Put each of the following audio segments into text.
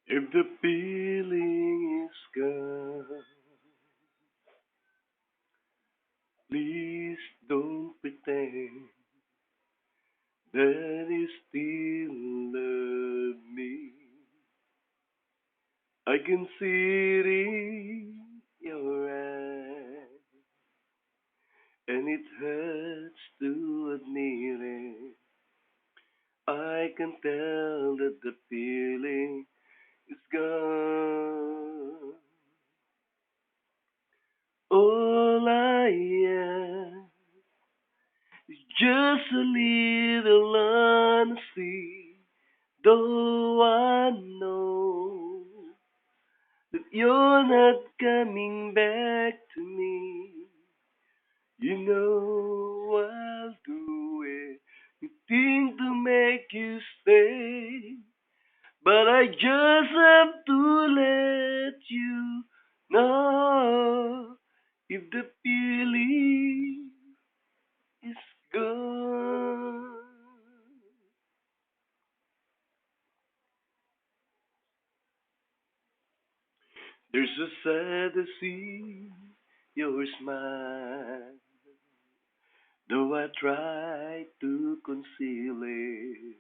If the feeling is gone, please don't pretend that you still love me. I can see it in your eyes, and it hurts to admit it. I can tell that the feeling is gone. All I am is just a little honesty, though I know that you're not coming back to me. You know I'll do anything to make you stay, but I just have to let you know if the feeling is gone. There's a sad to see your smile, though I try to conceal it.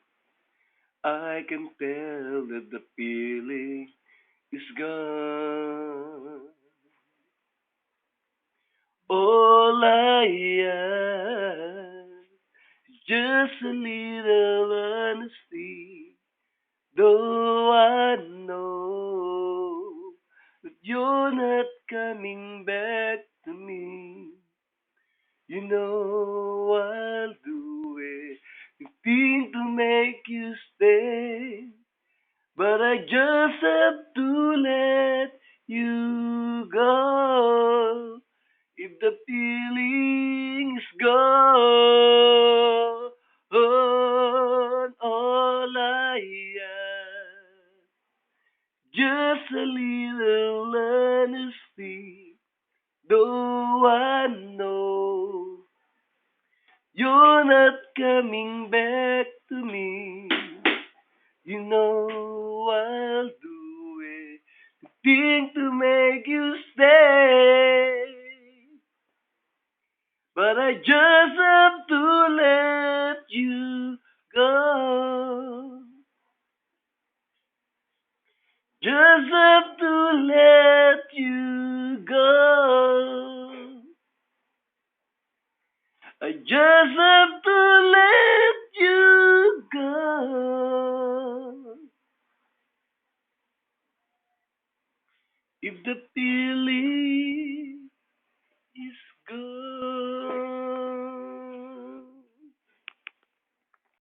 I can tell that the feeling is gone. All I ask is just a little honesty, though I know that you're not coming back to me. You know I'll do anything to make you stay, but I just have to let you go. If the feeling is gone, all I ask, just a little honesty, though I know you're not coming back to me. You know I'll do anything to make you stay, but I just have to let you go. Just have to let you go. I just have to let you go. If the feeling